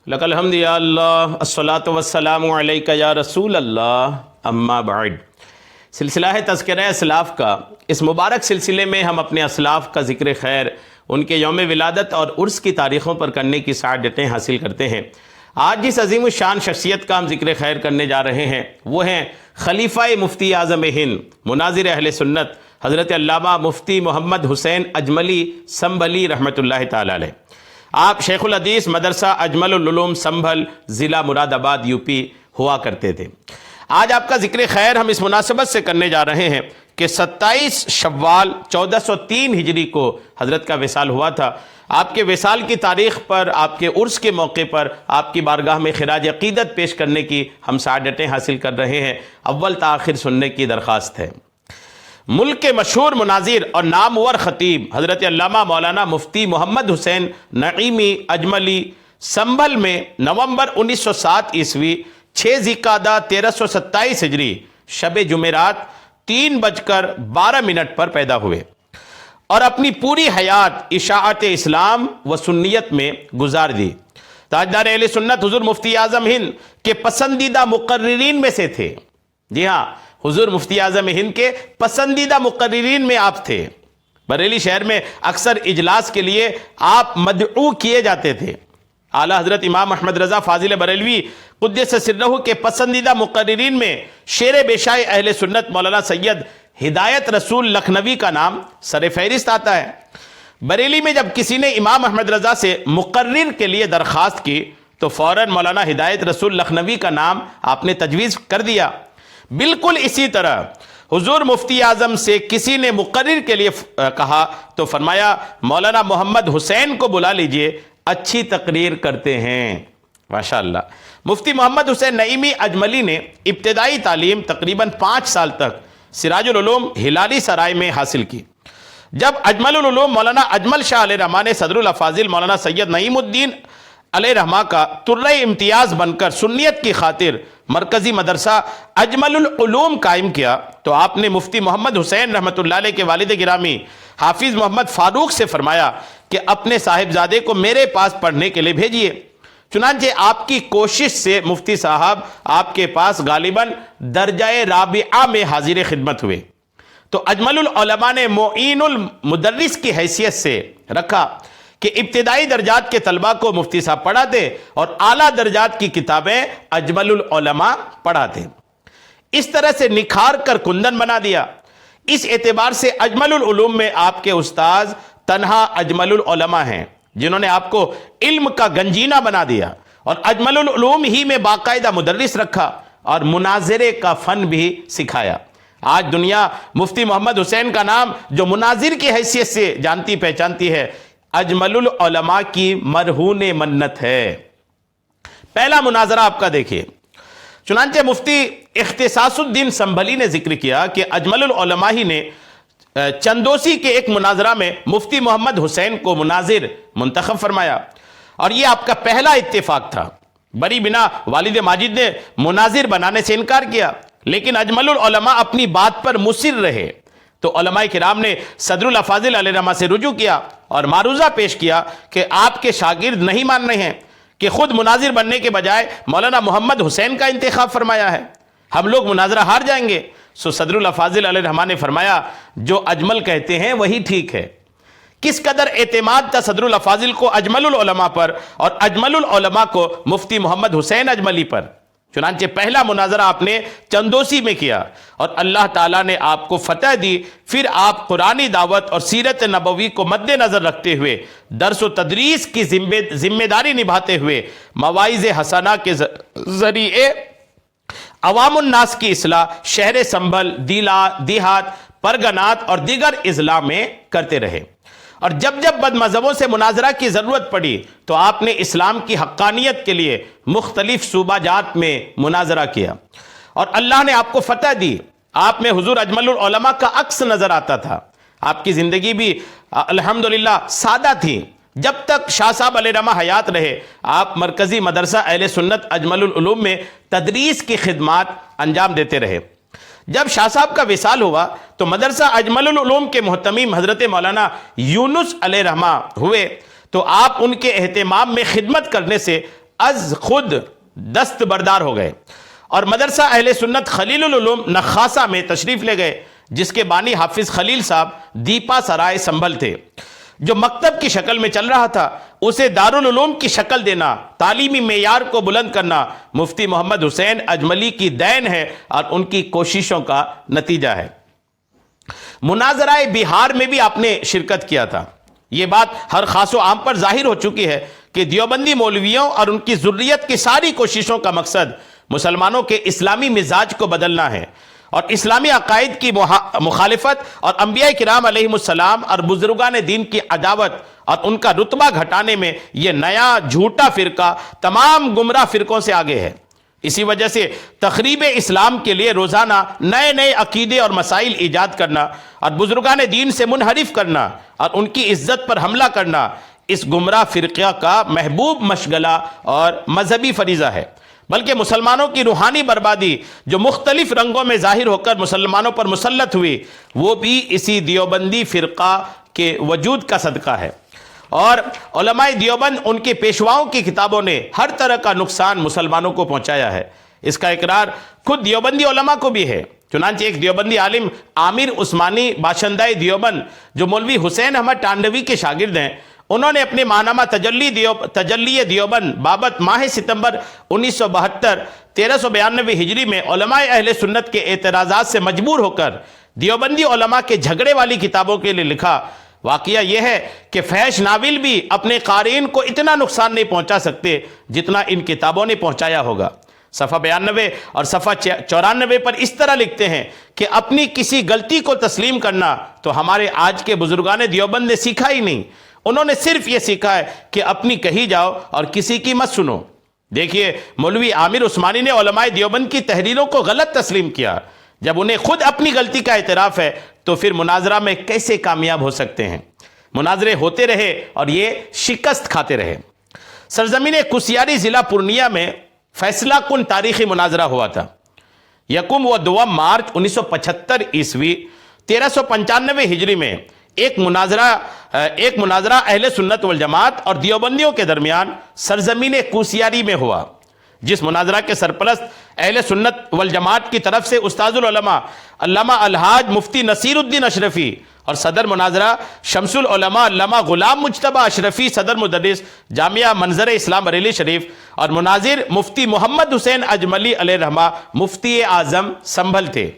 لک الحمد یا اللہ الصلاۃ والسلام علیک یا رسول اللہ اما بعد۔ سلسلہ ہے تذکرہ اسلاف کا۔ اس مبارک سلسلے میں ہم اپنے اسلاف کا ذکر خیر، ان کے یوم ولادت اور عرس کی تاریخوں پر کرنے کی سعادتیں حاصل کرتے ہیں۔ آج جس عظیم الشان شخصیت کا ہم ذکر خیر کرنے جا رہے ہیں وہ ہیں خلیفہ مفتی اعظم ہند، مناظر اہل سنت، حضرت علامہ مفتی محمد حسین اجملی سنبھلی رحمۃ اللہ تعالی علیہ۔ آپ شیخ الحدیث مدرسہ اجمل العلوم سنبھل، ضلع مراد آباد، یو پی ہوا کرتے تھے۔ آج آپ کا ذکر خیر ہم اس مناسبت سے کرنے جا رہے ہیں کہ 27 شوال 1403 ہجری کو حضرت کا وصال ہوا تھا۔ آپ کے وصال کی تاریخ پر، آپ کے عرس کے موقع پر آپ کی بارگاہ میں خراج عقیدت پیش کرنے کی ہم سعادتیں حاصل کر رہے ہیں۔ اول تا آخر سننے کی درخواست ہے۔ ملک کے مشہور مناظر اور نامور خطیب حضرت علامہ مولانا مفتی محمد حسین نعیمی اجملی سنبھل میں نومبر 1907 عیسوی 6 ذی-القعدہ 1327 ہجری شب جمعرات 3:12 پر پیدا ہوئے اور اپنی پوری حیات اشاعت اسلام و سنیت میں گزار دی۔ تاجدار اہل سنت حضور مفتی اعظم ہند کے پسندیدہ مقررین میں سے تھے۔ جی ہاں، حضور مفتی اعظم ہند کے پسندیدہ مقررین میں آپ تھے۔ بریلی شہر میں اکثر اجلاس کے لیے آپ مدعو کیے جاتے تھے۔ اعلیٰ حضرت امام احمد رضا فاضل بریلوی قدس سرہ کے پسندیدہ مقررین میں شیر بیشائے اہل سنت مولانا سید ہدایت رسول لکھنوی کا نام سر فہرست آتا ہے۔ بریلی میں جب کسی نے امام احمد رضا سے مقرر کے لیے درخواست کی تو فوراً مولانا ہدایت رسول لکھنوی کا نام آپ نے تجویز کر دیا۔ بالکل اسی طرح حضور مفتی اعظم سے کسی نے مقرر کے لیے کہا تو فرمایا مولانا محمد حسین کو بلا لیجئے، اچھی تقریر کرتے ہیں۔ ماشاءاللہ۔ مفتی محمد حسین نعیمی اجملی نے ابتدائی تعلیم تقریباً 5 سال تک سراج العلوم ہلالی سرائے میں حاصل کی۔ جب اجمل العلوم مولانا اجمل شاہ علیہ رحمہ نے صدر الافاضل مولانا سید نعیم الدین علیہ رحمہ کا طرہ امتیاز بن کر سنیت کی خاطر مرکزی مدرسہ اجمل العلوم قائم کیا تو آپ نے مفتی محمد حسین رحمۃ اللہ علیہ کے والد گرامی حافظ محمد فاروق سے فرمایا کہ اپنے صاحبزادے کو میرے پاس پڑھنے کے لیے بھیجیے۔ چنانچہ آپ کی کوشش سے مفتی صاحب آپ کے پاس غالباً درجہ رابعہ میں حاضر خدمت ہوئے تو اجمل العلماء نے معین المدرس کی حیثیت سے رکھا کہ ابتدائی درجات کے طلبہ کو مفتی صاحب پڑھاتے اور اعلیٰ درجات کی کتابیں اجمل العلماء پڑھاتے۔ اس طرح سے نکھار کر کندن بنا دیا۔ اس اعتبار سے اجمل العلوم میں آپ کے استاذ تنہا اجمل العلماء ہیں جنہوں نے آپ کو علم کا گنجینہ بنا دیا اور اجمل العلوم ہی میں باقاعدہ مدرس رکھا اور مناظرے کا فن بھی سکھایا۔ آج دنیا مفتی محمد حسین کا نام جو مناظر کی حیثیت سے جانتی پہچانتی ہے، اجمل العلماء کی مرہون منت ہے۔ پہلا مناظرہ آپ کا دیکھیے۔ چنانچہ مفتی اختصاص الدین سنبھلی نے ذکر کیا کہ اجمل العلماء ہی نے چندوسی کے ایک مناظرہ میں مفتی محمد حسین کو مناظر منتخب فرمایا اور یہ آپ کا پہلا اتفاق تھا۔ بری بنا والد ماجد نے مناظر بنانے سے انکار کیا، لیکن اجمل العلماء اپنی بات پر مصر رہے تو علماء کرام نے صدر الافاضل علیہ رحمہ سے رجوع کیا اور معروضہ پیش کیا کہ آپ کے شاگرد نہیں مان رہے ہیں کہ خود مناظر بننے کے بجائے مولانا محمد حسین کا انتخاب فرمایا ہے، ہم لوگ مناظرہ ہار جائیں گے۔ سو صدر الافاضل علیہ رحمہ نے فرمایا جو اجمل کہتے ہیں وہی ٹھیک ہے۔ کس قدر اعتماد تھا صدر الافاضل کو اجمل العلماء پر اور اجمل العلماء کو مفتی محمد حسین اجملی پر۔ چنانچہ پہلا مناظرہ آپ نے چندوسی میں کیا اور اللہ تعالیٰ نے آپ کو فتح دی۔ پھر آپ قرآنی دعوت اور سیرت نبوی کو مد نظر رکھتے ہوئے درس و تدریس کی ذمہ داری نبھاتے ہوئے مواعظ حسنہ کے ذریعے عوام الناس کی اصلاح شہر سنبھل، دیہات، پرگنات اور دیگر اضلاع میں کرتے رہے اور جب جب بد مذہبوں سے مناظرہ کی ضرورت پڑی تو آپ نے اسلام کی حقانیت کے لیے مختلف صوبہ جات میں مناظرہ کیا اور اللہ نے آپ کو فتح دی۔ آپ میں حضور اجمل العلماء کا عکس نظر آتا تھا۔ آپ کی زندگی بھی الحمدللہ سادہ تھی۔ جب تک شاہ صاحب علیہ رحمہ حیات رہے آپ مرکزی مدرسہ اہل سنت اجمل العلوم میں تدریس کی خدمات انجام دیتے رہے۔ جب شاہ صاحب کا وصال ہوا تو مدرسہ اجمل العلوم کے محتمیم حضرت مولانا یونس علیہ رحمہ ہوئے تو آپ ان کے اہتمام میں خدمت کرنے سے از خود دست بردار ہو گئے اور مدرسہ اہل سنت خلیل العلوم نخاسا میں تشریف لے گئے، جس کے بانی حافظ خلیل صاحب دیپا سرائے سنبھل تھے۔ جو مکتب کی شکل میں چل رہا تھا اسے دارالعلوم کی شکل دینا، تعلیمی معیار کو بلند کرنا مفتی محمد حسین اجملی کی دین ہے اور ان کی کوششوں کا نتیجہ ہے۔ مناظرہ بہار میں بھی آپ نے شرکت کیا تھا۔ یہ بات ہر خاص و عام پر ظاہر ہو چکی ہے کہ دیوبندی مولویوں اور ان کی ذریت کی ساری کوششوں کا مقصد مسلمانوں کے اسلامی مزاج کو بدلنا ہے اور اسلامی عقائد کی مخالفت اور انبیاء کرام علیہ السلام اور بزرگان دین کی عداوت اور ان کا رتبہ گھٹانے میں یہ نیا جھوٹا فرقہ تمام گمراہ فرقوں سے آگے ہے۔ اسی وجہ سے تخریب اسلام کے لیے روزانہ نئے نئے عقیدے اور مسائل ایجاد کرنا اور بزرگان دین سے منحرف کرنا اور ان کی عزت پر حملہ کرنا اس گمراہ فرقہ کا محبوب مشغلہ اور مذہبی فریضہ ہے۔ بلکہ مسلمانوں کی روحانی بربادی جو مختلف رنگوں میں ظاہر ہو کر مسلمانوں پر مسلط ہوئی، وہ بھی اسی دیوبندی فرقہ کے وجود کا صدقہ ہے۔ اور علماء دیوبند ان کے پیشواؤں کی کتابوں نے ہر طرح کا نقصان مسلمانوں کو پہنچایا ہے۔ اس کا اقرار خود دیوبندی علماء کو بھی ہے۔ چنانچہ ایک دیوبندی عالم عامر عثمانی باشندہ دیوبند جو مولوی حسین احمد ٹانڈوی کے شاگرد ہیں، انہوں نے اپنے ماہنامہ تجلی دیوبند بابت ماہ ستمبر 1972 1392 ہجری میں علماء اہل سنت کے اعتراضات سے مجبور ہو کر دیوبندی علماء کے جھگڑے والی کتابوں کے لیے لکھا۔ واقعہ یہ ہے کہ فحش ناول بھی اپنے قارئین کو اتنا نقصان نہیں پہنچا سکتے جتنا ان کتابوں نے پہنچایا ہوگا۔ صفحہ 92 اور صفحہ 94 پر اس طرح لکھتے ہیں کہ اپنی کسی غلطی کو تسلیم کرنا تو ہمارے آج کے بزرگان دیوبند نے سیکھا ہی نہیں۔ انہوں نے صرف یہ سیکھا ہے کہ اپنی کہی جاؤ اور کسی کی مت سنو۔ دیکھیے، مولوی عامر عثمانی نے علماء دیوبند کی تحریروں کو غلط تسلیم کیا۔ جب انہیں خود اپنی غلطی کا اعتراف ہے تو پھر مناظرہ میں کیسے کامیاب ہو سکتے ہیں؟ مناظرے ہوتے رہے اور یہ شکست کھاتے رہے۔ سرزمین کسیاری ضلع پورنیہ میں فیصلہ کن تاریخی مناظرہ ہوا تھا۔ 1 و 2 مارچ 1975 عیسوی 1395 ہجری میں ایک مناظرہ اہل سنت والجماعت اور دیوبندیوں کے درمیان سرزمین کوسیاری میں ہوا، جس مناظرہ کے سرپرست اہل سنت والجماعت کی طرف سے استاذ العلماء علامہ الحاج مفتی نصیر الدین اشرفی اور صدر مناظرہ شمس العلماء علامہ غلام مجتبی اشرفی صدر مدرس جامعہ منظر اسلام بریلی شریف اور مناظر مفتی محمد حسین اجملی علیہ رحمہ مفتی اعظم سنبھل تھے۔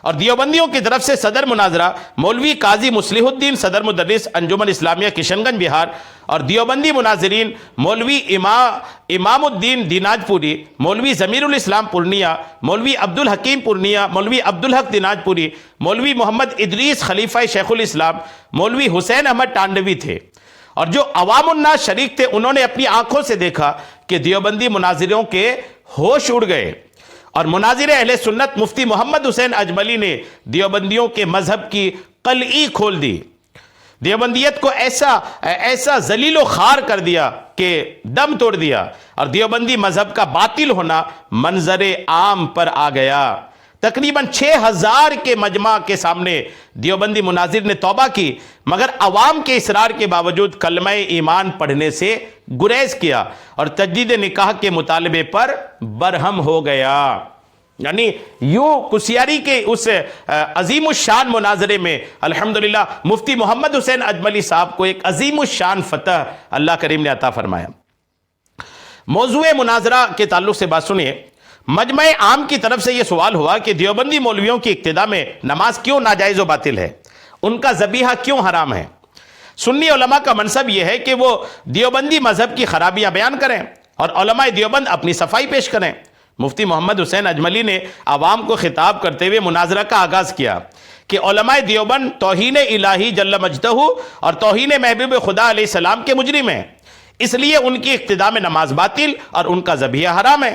اور دیوبندیوں کی طرف سے صدر مناظرہ مولوی قاضی مصلح الدین صدر مدرس انجمن اسلامیہ کشن گنج بہار اور دیوبندی مناظرین مولوی امام الدین دیناج پوری، مولوی ضمیر الاسلام پورنیہ، مولوی عبدالحکیم پورنیہ، مولوی عبدالحق دیناج پوری، مولوی محمد ادریس خلیفہ شیخ الاسلام، مولوی حسین احمد ٹانڈوی تھے۔ اور جو عوام الناس شریک تھے انہوں نے اپنی آنکھوں سے دیکھا کہ دیوبندی مناظروں کے ہوش اڑ گئے اور مناظر اہل سنت مفتی محمد حسین اجملی نے دیوبندیوں کے مذہب کی قلعی کھول دی، دیوبندیت کو ایسا ذلیل و خوار کر دیا کہ دم توڑ دیا اور دیوبندی مذہب کا باطل ہونا منظر عام پر آ گیا۔ تقریباً 6000 کے مجمع کے سامنے دیوبندی مناظر نے توبہ کی، مگر عوام کے اصرار کے باوجود کلمہ ایمان پڑھنے سے گریز کیا اور تجدید نکاح کے مطالبے پر برہم ہو گیا۔ یعنی یوں کسیاری کے اس عظیم الشان مناظرے میں الحمدللہ مفتی محمد حسین اجملی صاحب کو ایک عظیم الشان فتح اللہ کریم نے عطا فرمایا۔ موضوع مناظرہ کے تعلق سے بات سنیے۔ مجمع عام کی طرف سے یہ سوال ہوا کہ دیوبندی مولویوں کی اقتداء میں نماز کیوں ناجائز و باطل ہے، ان کا ذبیحہ کیوں حرام ہے؟ سنی علماء کا منصب یہ ہے کہ وہ دیوبندی مذہب کی خرابیاں بیان کریں اور علماء دیوبند اپنی صفائی پیش کریں۔ مفتی محمد حسین اجملی نے عوام کو خطاب کرتے ہوئے مناظرہ کا آغاز کیا کہ علماء دیوبند توہین الہی جل مجدہ اور توہین محبوب خدا علیہ السلام کے مجرم ہیں، اس لیے ان کی اقتداء میں نماز باطل اور ان کا ذبیحہ حرام ہے۔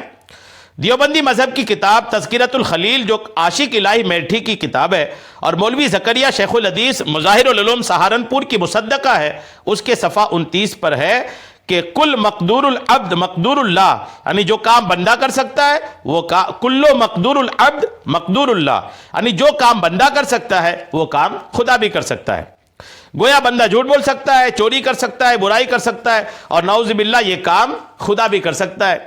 دیوبندی مذہب کی کتاب تذکرۃ الخلیل جو عاشق الہی میٹھی کی کتاب ہے اور مولوی زکریا شیخ الحدیث مظاہر العلوم سہارنپور کی مصدقہ ہے، اس کے صفحہ 29 پر ہے کہ کل مقدور العبد مقدور اللہ، یعنی جو کام بندہ کر سکتا ہے وہ کلو مقدور العبد مقدور اللہ، یعنی جو کام بندہ کر سکتا ہے وہ کام خدا بھی کر سکتا ہے۔ گویا بندہ جھوٹ بول سکتا ہے، چوری کر سکتا ہے، برائی کر سکتا ہے، اور نعوذ باللہ یہ کام خدا بھی کر سکتا ہے۔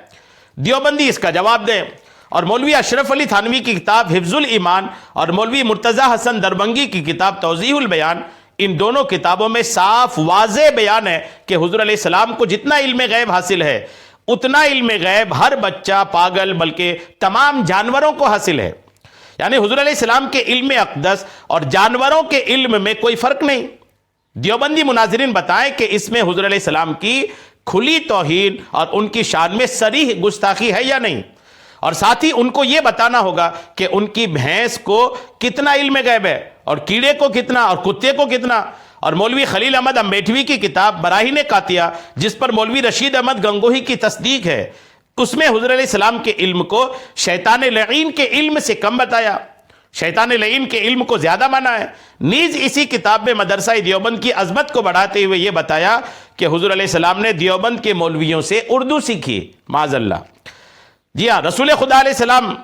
دیوبندی اس کا جواب دیں، اور مولوی اشرف علی تھانوی کی کتاب حفظ الایمان اور مولوی مرتضی حسن دربنگی کی کتاب توضیح البیان، ان دونوں کتابوں میں صاف واضح بیان ہے کہ حضور علیہ السلام کو جتنا علم غیب حاصل ہے اتنا علم غیب ہر بچہ، پاگل، بلکہ تمام جانوروں کو حاصل ہے۔ یعنی حضور علیہ السلام کے علم اقدس اور جانوروں کے علم میں کوئی فرق نہیں۔ دیوبندی مناظرین بتائیں کہ اس میں حضور علیہ السلام کی کھلی توہین اور ان کی شان میں صریح گستاخی ہے یا نہیں، اور ساتھ ہی ان کو یہ بتانا ہوگا کہ ان کی بھینس کو کتنا علم غیب ہے، اور کیڑے کو کتنا، اور کتے کو کتنا۔ اور مولوی خلیل احمد امبیٹوی کی کتاب براہین قاطعہ، جس پر مولوی رشید احمد گنگوہی کی تصدیق ہے، اس میں حضور علیہ السلام کے علم کو شیطان لعین کے علم سے کم بتایا، شیطان لعین کے علم کو زیادہ مانا ہے۔ نیز اسی کتاب میں مدرسہ دیوبند کی عظمت کو بڑھاتے ہوئے یہ بتایا کہ حضور علیہ السلام نے دیوبند کے مولویوں سے اردو سیکھی، معاذ اللہ۔ جی ہاں، رسول خدا علیہ السلام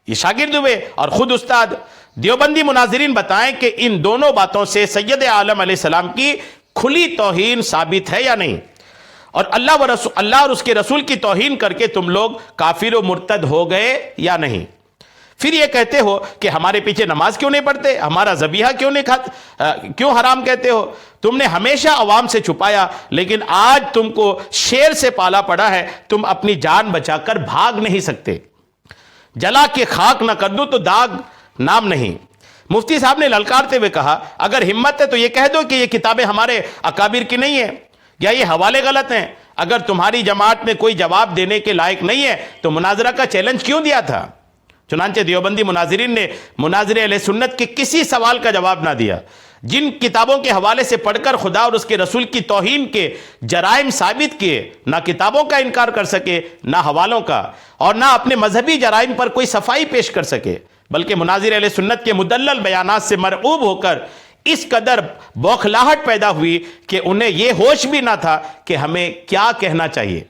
یہ شاگرد ہوئے اور خود استاد۔ دیوبندی مناظرین بتائیں کہ ان دونوں باتوں سے سید عالم علیہ السلام کی کھلی توہین ثابت ہے یا نہیں، اور اللہ اور اس کے رسول کی توہین کر کے تم لوگ کافر و مرتد ہو گئے یا نہیں۔ پھر یہ کہتے ہو کہ ہمارے پیچھے نماز کیوں نہیں پڑھتے، ہمارا ذبیحہ کیوں نہیں کھاتے، کیوں حرام کہتے ہو؟ تم نے ہمیشہ عوام سے چھپایا، لیکن آج تم کو شیر سے پالا پڑا ہے، تم اپنی جان بچا کر بھاگ نہیں سکتے۔ جلا کے خاک نہ کر دوں تو داغ نام نہیں۔ مفتی صاحب نے للکارتے ہوئے کہا، اگر ہمت ہے تو یہ کہہ دو کہ یہ کتابیں ہمارے اکابر کی نہیں ہیں، یا یہ حوالے غلط ہیں۔ اگر تمہاری جماعت میں کوئی جواب دینے کے لائق نہیں ہے تو مناظرہ کا چیلنج کیوں دیا تھا؟ چنانچہ دیوبندی مناظرین نے مناظر اہل سنت کے کسی سوال کا جواب نہ دیا۔ جن کتابوں کے حوالے سے پڑھ کر خدا اور اس کے رسول کی توہین کے جرائم ثابت کیے، نہ کتابوں کا انکار کر سکے، نہ حوالوں کا، اور نہ اپنے مذہبی جرائم پر کوئی صفائی پیش کر سکے، بلکہ مناظر اہل سنت کے مدلل بیانات سے مرعوب ہو کر اس قدر بوکھلاہٹ پیدا ہوئی کہ انہیں یہ ہوش بھی نہ تھا کہ ہمیں کیا کہنا چاہیے۔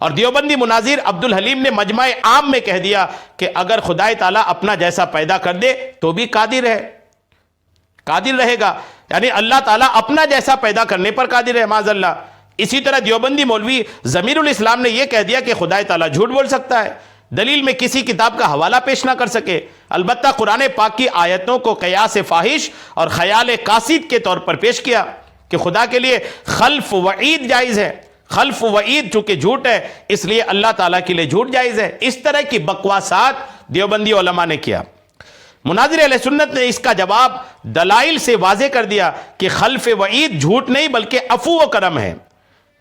اور دیوبندی مناظر عبد الحلیم نے مجمع عام میں کہہ دیا کہ اگر خدا تعالیٰ اپنا جیسا پیدا کر دے تو بھی قادر رہے گا، یعنی اللہ تعالیٰ اپنا جیسا پیدا کرنے پر قادر ہے، معاذ اللہ۔ اسی طرح دیوبندی مولوی ضمیر الاسلام نے یہ کہہ دیا کہ خدا تعالیٰ جھوٹ بول سکتا ہے، دلیل میں کسی کتاب کا حوالہ پیش نہ کر سکے، البتہ قرآن پاک کی آیتوں کو قیاس فاحش اور خیال قاصد کے طور پر پیش کیا کہ خدا کے لیے خلف وعید جائز ہے۔ خلف وعید چونکہ جھوٹ ہے اس لیے اللہ تعالیٰ کے لیے جھوٹ جائز ہے۔ اس طرح کی بکواسات دیوبندی علماء نے کیا۔ مناظر اہل سنت نے اس کا جواب دلائل سے واضح کر دیا کہ خلف وعید جھوٹ نہیں بلکہ عفو و کرم ہے۔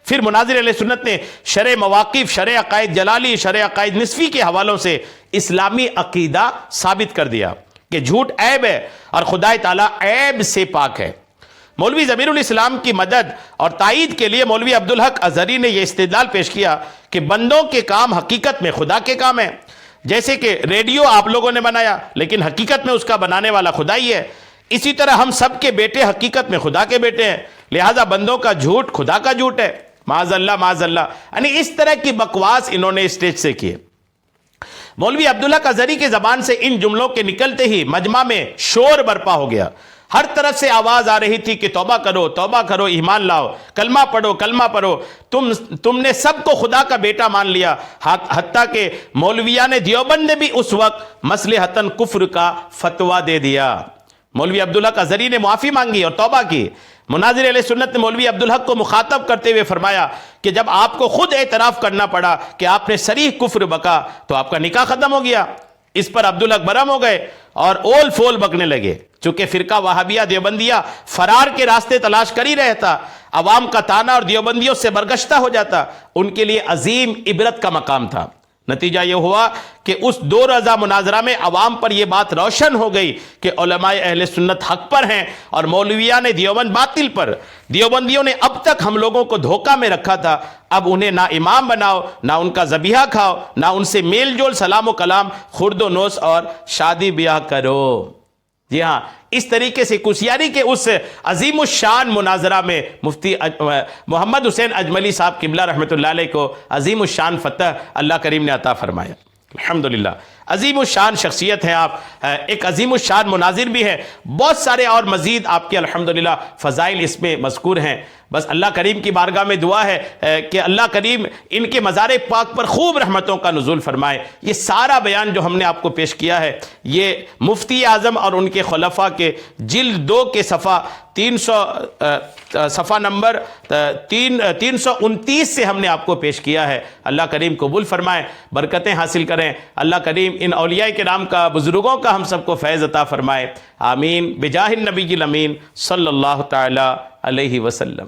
پھر مناظر اہل سنت نے شرع مواقف، شرع عقائد جلالی، شرع عقائد نصفی کے حوالوں سے اسلامی عقیدہ ثابت کر دیا کہ جھوٹ عیب ہے اور خدا تعالیٰ عیب سے پاک ہے۔ مولوی ضمیر الاسلام کی مدد اور تائید کے لیے مولوی عبدالحق ازہری نے یہ استدلال پیش کیا کہ بندوں کے کام حقیقت میں خدا کے کام ہیں، جیسے کہ ریڈیو آپ لوگوں نے بنایا لیکن حقیقت میں اس کا بنانے والا خدا ہی ہے، اسی طرح ہم سب کے بیٹے حقیقت میں خدا کے بیٹے ہیں، لہٰذا بندوں کا جھوٹ خدا کا جھوٹ ہے، معاذ اللہ معاذ اللہ۔ یعنی اس طرح کی بکواس انہوں نے اسٹیج سے کیے۔ مولوی عبدالحق ازہری کی زبان سے ان جملوں کے نکلتے ہی مجمع میں شور برپا ہو گیا، ہر طرف سے آواز آ رہی تھی کہ توبہ کرو، ایمان لاؤ، کلمہ پڑھو، تم نے سب کو خدا کا بیٹا مان لیا۔ حتیٰ کہ مولویان دیوبند نے بھی اس وقت مصلحتاً کفر کا فتویٰ دے دیا۔ مولوی عبدالحق ازہری نے معافی مانگی اور توبہ کی۔ مناظر اہل سنت نے مولوی عبدالحق کو مخاطب کرتے ہوئے فرمایا کہ جب آپ کو خود اعتراف کرنا پڑا کہ آپ نے صریح کفر بکا تو آپ کا نکاح ختم ہو گیا۔ اس پر عبدالحق برہم ہو گئے اور اول فول بکنے لگے۔ چونکہ فرقہ وہابیہ دیوبندیہ فرار کے راستے تلاش کر ہی رہتا، عوام کا تانا اور دیوبندیوں سے برگشتہ ہو جاتا، ان کے لیے عظیم عبرت کا مقام تھا۔ نتیجہ یہ ہوا کہ اس 2 روزہ مناظرہ میں عوام پر یہ بات روشن ہو گئی کہ علماء اہل سنت حق پر ہیں اور مولویان دیوبند باطل پر۔ دیوبندیوں نے اب تک ہم لوگوں کو دھوکہ میں رکھا تھا، اب انہیں نہ امام بناؤ، نہ ان کا ذبیحہ کھاؤ، نہ ان سے میل جول، سلام و کلام، خورد و نوش اور شادی بیاہ کرو۔ جی ہاں، اس طریقے سے کسیاری کے اس عظیم الشان مناظرہ میں مفتی محمد حسین اجملی صاحب قبلہ رحمۃ اللہ علیہ کو عظیم الشان فتح اللہ کریم نے عطا فرمایا۔ الحمدللہ عظیم الشان شخصیت ہیں آپ، ایک عظیم الشان مناظر بھی ہیں، بہت سارے اور مزید آپ کے الحمدللہ فضائل اس میں مذکور ہیں۔ بس اللہ کریم کی بارگاہ میں دعا ہے کہ اللہ کریم ان کے مزار پاک پر خوب رحمتوں کا نزول فرمائے۔ یہ سارا بیان جو ہم نے آپ کو پیش کیا ہے یہ مفتی اعظم اور ان کے خلفاء کے جلد 2 کے صفحہ نمبر 329 سے ہم نے آپ کو پیش کیا ہے۔ اللہ کریم قبول فرمائے، برکتیں حاصل کریں، اللہ کریم ان اولیاء کرام کا، بزرگوں کا ہم سب کو فیض عطا فرمائے، آمین بجاہ النبی الامین صلی اللہ تعالی علیہ وسلم۔